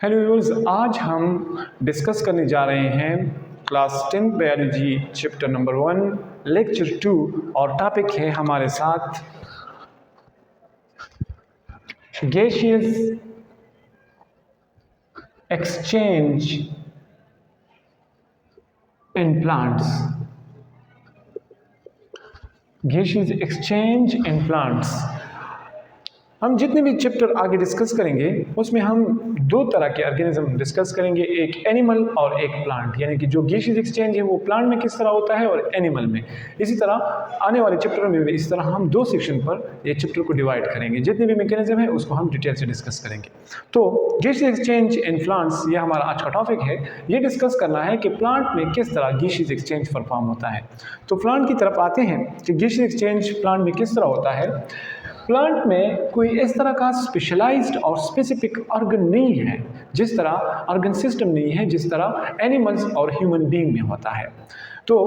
Hello viewers, आज हम discuss करने जा रहे हैं class 10 biology chapter number 1 lecture 2 और टॉपिक है हमारे साथ gaseous exchange in plants. Gaseous exchange in plants. हम जितने भी चैप्टर आगे डिस्कस करेंगे उसमें हम दो तरह के ऑर्गेनिज्म डिस्कस करेंगे, एक एनिमल और एक प्लांट। यानी कि जो गैसियस एक्सचेंज है वो प्लांट में किस तरह होता है और एनिमल में। इसी तरह आने वाले चैप्टर में भी इस तरह हम दो सेक्शन पर ये चैप्टर को डिवाइड करेंगे। जितने भी मैकेनिज्म है उसको हम डिटेल से डिस्कस करेंगे। तो गैसियस एक्सचेंज इन प्लांट्स ये हमारा आज का टॉपिक है। ये डिस्कस करना है कि प्लांट में किस तरह गैसियस एक्सचेंज परफॉर्म होता है। तो प्लांट की तरफ आते हैं कि गैसियस एक्सचेंज प्लांट में किस तरह होता है। प्लांट में कोई इस तरह का स्पेशलाइज्ड और स्पेसिफिक ऑर्गन नहीं है, जिस तरह ऑर्गन सिस्टम नहीं है जिस तरह एनिमल्स और ह्यूमन बीइंग में होता है। तो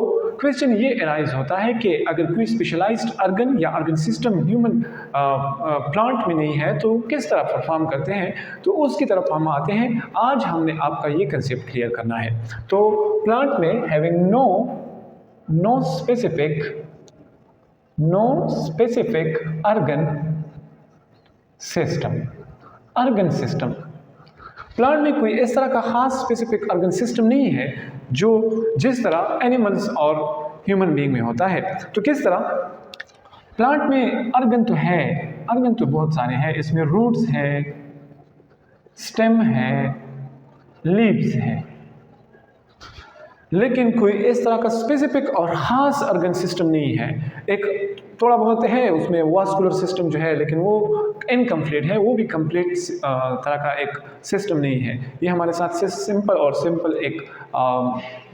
क्वेश्चन ये अराइज होता है कि अगर कोई स्पेशलाइज्ड ऑर्गन या ऑर्गन सिस्टम ह्यूमन प्लांट में नहीं है तो किस तरह परफॉर्म करते हैं, तो उसकी तरफ हम आते हैं। आज हमने आपका ये कंसेप्ट क्लियर करना है। तो प्लांट में having no specific organ system. Plant में कोई इस तरह का खास स्पेसिफिक ऑर्गन सिस्टम नहीं है जो जिस तरह एनिमल्स और ह्यूमन बीइंग में होता है। तो किस तरह प्लांट में ऑर्गन तो है, ऑर्गन तो बहुत सारे हैं। इसमें रूट्स है, स्टेम है, लीव्स है, लेकिन कोई इस तरह का स्पेसिफिक और ख़ास ऑर्गन सिस्टम नहीं है। एक थोड़ा बहुत है उसमें वास्कुलर सिस्टम जो है, लेकिन वो इनकम्प्लीट है, वो भी कंप्लीट तरह का एक सिस्टम नहीं है। ये हमारे साथ सिंपल एक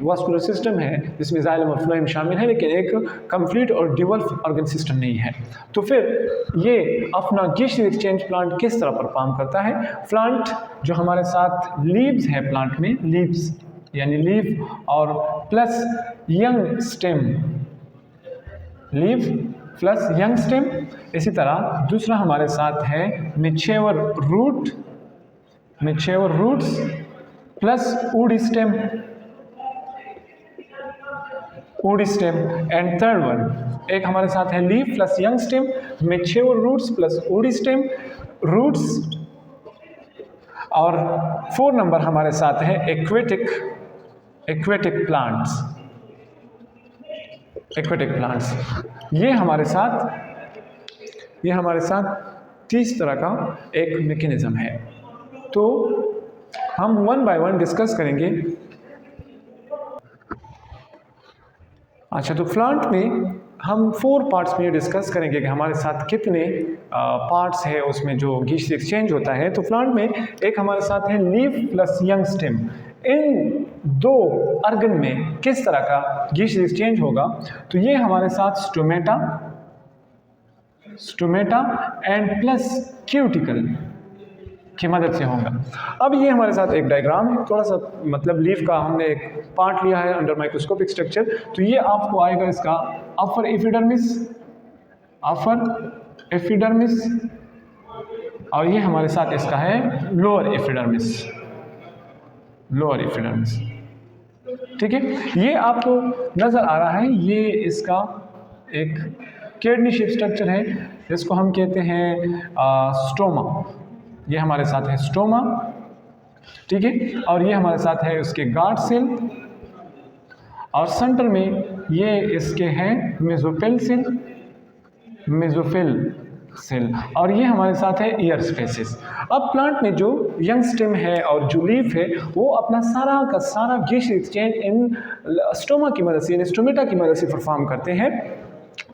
वास्कुलर सिस्टम है जिसमें जाइलम और फ्लोएम शामिल है, लेकिन एक कंप्लीट और डेवलप ऑर्गन सिस्टम नहीं है। तो फिर ये अपना गैसियस एक्सचेंज प्लांट किस तरह परफॉर्म करता है। प्लांट जो हमारे साथ लीव्स है, प्लांट में लीव्स यानी लीव और plus young stem, leave plus young stem. इसी तरह दूसरा हमारे साथ है mature roots plus woody stem and third one एक हमारे साथ है leave plus young stem, mature roots plus woody stem, roots. और 4 नंबर हमारे साथ है एक्वेटिक प्लांट्स। ये हमारे साथ 30 तरह का एक मैकेनिज्म है। तो हम 1 बाय 1 डिस्कस करेंगे। अच्छा, तो प्लांट में हम 4 पार्ट्स में ये डिस्कस करेंगे कि हमारे साथ कितने पार्ट्स है उसमें जो गैसियस एक्सचेंज होता है। तो प्लांट में एक हमारे साथ है लीफ प्लस यंग स्टेम। इन 2 ऑर्गन में किस तरह का गैसियस एक्सचेंज होगा, तो ये हमारे साथ स्टोमेटा एंड प्लस क्यूटिकल की मदद से होगा। अब ये हमारे साथ एक डायग्राम है, थोड़ा सा मतलब लीफ का हमने एक पार्ट लिया है अंडर माइक्रोस्कोपिक स्ट्रक्चर। तो ये आपको आएगा इसका अपर एपिडर्मिस और ये हमारे साथ इसका है लोअर एपिडर्मिस। ठीक है, ये आपको नजर आ रहा है। ये इसका एक किडनी शेप स्ट्रक्चर है जिसको हम कहते हैं स्टोमा। ये हमारे साथ है स्टोमा, ठीक है। और ये हमारे साथ है उसके गार्ड सेल और सेंटर में ये इसके हैं मेसोफिल सेल और ये हमारे साथ है ईयर स्पेसिस। अब प्लांट में जो यंग स्टेम है और जो लीफ है वो अपना सारा का सारा गैसियस एक्सचेंज इन स्टोमा की मदद से यानी स्टोमेटा की मदद से परफॉर्म करते हैं।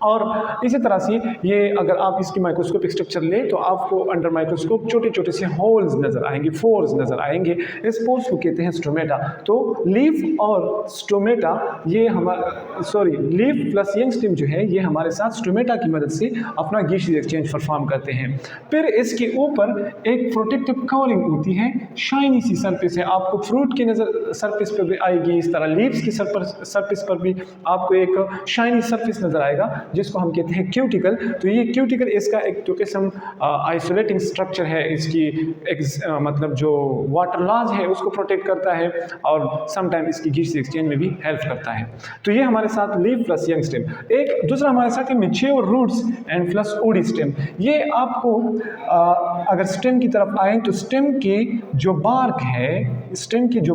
और इसी तरह से ये अगर आप इसकी माइक्रोस्कोपिक स्ट्रक्चर लें तो आपको अंडर माइक्रोस्कोप छोटे छोटे से होल्स नज़र आएंगे, पोर्स नज़र आएंगे। इस पोर्स को कहते हैं स्टोमेटा। तो लीफ और स्टोमेटा ये लीफ प्लस यंग स्टेम जो है ये हमारे साथ स्टोमेटा की मदद से अपना गैसियस एक्सचेंज परफॉर्म करते हैं। फिर इसके ऊपर एक प्रोटेक्टिव कवरिंग होती है, शाइनी सी सरफेस है। आपको फ्रूट की नज़र सरफेस पर भी आएगी, इस तरह लीव्स की सरफेस पर भी आपको एक शाइनी सरफेस नज़र आएगा। जिसको हम कहते हैं क्यूटिकल। तो ये क्यूटिकल इसका एक तो किस्म आइसोलेटिंग स्ट्रक्चर है, इसकी मतलब जो वाटर लॉज है उसको प्रोटेक्ट करता है और समटाइम इसकी गैसीय एक्सचेंज में भी हेल्प करता है। तो ये हमारे साथ लीफ प्लस यंग स्टेम। एक दूसरा हमारे साथ है mature roots and plus woody stem. ये आपको अगर स्टेम की तरफ आए तो स्टेम की जो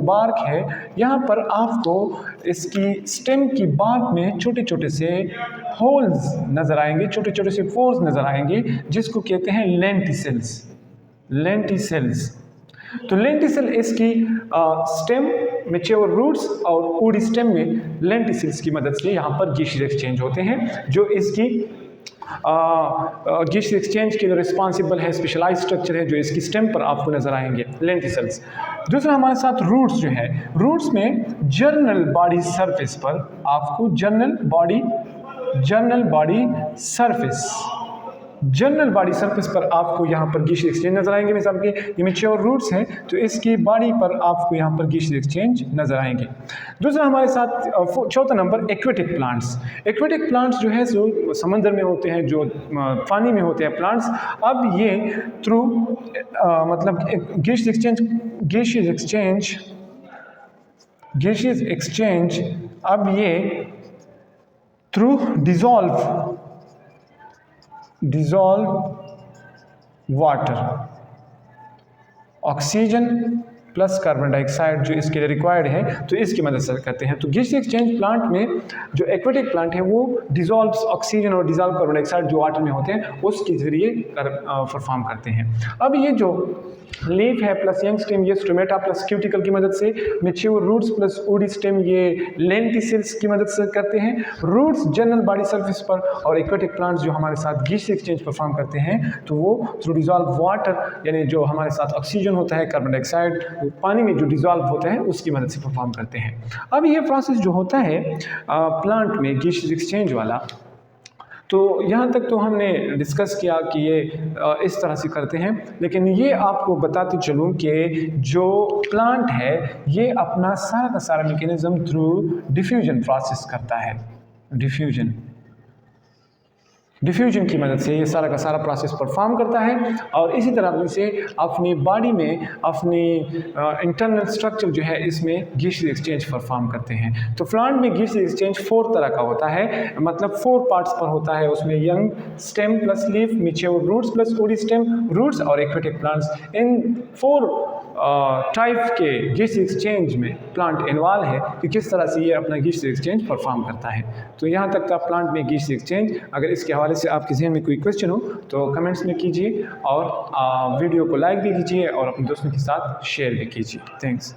बार्क है, यहाँ पर आपको इसकी स्टेम की बार्क में छोटे छोटे से होल्स नजर आएंगे, छोटे छोटे से पोर्स नजर आएंगे, जिसको कहते हैं लेंटिसेल्स। तो लेंटिसेल इसकी स्टेम, मैच्योर रूट्स और वुडी स्टेम में लेंटिसेल्स की मदद से यहाँ पर गैसीय एक्सचेंज होते हैं, जो इसकी गैसीय एक्सचेंज के लिए रिस्पॉन्सिबल है। स्पेशलाइज स्ट्रक्चर है जो इसकी स्टेम पर आपको नजर आएंगे, लेंटिसेल्स। दूसरा हमारे साथ रूट्स जो है, रूट्स में जर्नल बॉडी सरफेस पर आपको जर्नल बॉडी सरफेस पर आपको यहाँ पर गैसीय एक्सचेंज नजर आएंगे। मिसाल के ये मैच्योर रूट्स हैं तो इसकी बॉडी पर आपको यहाँ पर गैसीय एक्सचेंज नजर आएंगे। दूसरा हमारे साथ चौथा नंबर एक्वेटिक प्लांट्स जो है जो समंदर में होते हैं, जो पानी में होते हैं प्लांट्स। अब ये थ्रू मतलब गैसीय एक्सचेंज अब ये through dissolve water, oxygen plus carbon dioxide जो इसके लिए रिक्वायर्ड है, तो इसकी मदद से करते हैं। तो गैसीय एक्सचेंज प्लांट में जो एक्वेटिक प्लांट है वो डिजॉल्व ऑक्सीजन और डिजॉल्व कार्बन डाइऑक्साइड जो वाटर में होते हैं उसके जरिए परफॉर्म करते हैं। अब ये जो लीफ है प्लस यंग स्टेम, ये स्टोमेटा प्लस क्यूटिकल की मदद से, mature roots plus woody stem ये लेंटिसेल्स की मदद से करते हैं। रूट्स जनरल बॉडी सरफेस पर और एक्वेटिक प्लांट्स जो हमारे साथ गैसीय एक्सचेंज परफॉर्म करते हैं तो वो थ्रू डिजॉल्व वाटर, यानी जो हमारे साथ ऑक्सीजन होता है, कार्बन डाइऑक्साइड पानी में जो डिजॉल्व होता है उसकी मदद से परफॉर्म करते हैं। अब ये प्रोसेस जो होता है प्लांट में गैसीय एक्सचेंज वाला, तो यहाँ तक तो हमने डिस्कस किया कि ये इस तरह से करते हैं, लेकिन ये आपको बताते चलूँ कि जो प्लांट है ये अपना सारा का सारा मैकेनिज्म थ्रू डिफ्यूजन प्रोसेस करता है। डिफ्यूजन की मदद से ये सारा का सारा प्रोसेस परफॉर्म करता है और इसी तरह से अपनी बॉडी में अपनी इंटरनल स्ट्रक्चर जो है इसमें गैसीय एक्सचेंज परफॉर्म करते हैं। तो प्लांट में गैसीय एक्सचेंज 4 तरह का होता है, मतलब 4 पार्ट्स पर होता है। उसमें young stem plus leaf, mature roots plus woody stem, roots और एक्वेटिक प्लांट्स, इन 4 टाइप के गैसीय एक्सचेंज में प्लांट इन्वॉल्व है कि किस तरह से ये अपना गैसीय एक्सचेंज परफॉर्म करता है। तो यहाँ तक का प्लांट में गैसीय एक्सचेंज। अगर इसके हवाले से आपके जहन में कोई क्वेश्चन हो तो कमेंट्स में कीजिए और वीडियो को लाइक भी कीजिए और अपने दोस्तों के साथ शेयर भी कीजिए। थैंक्स।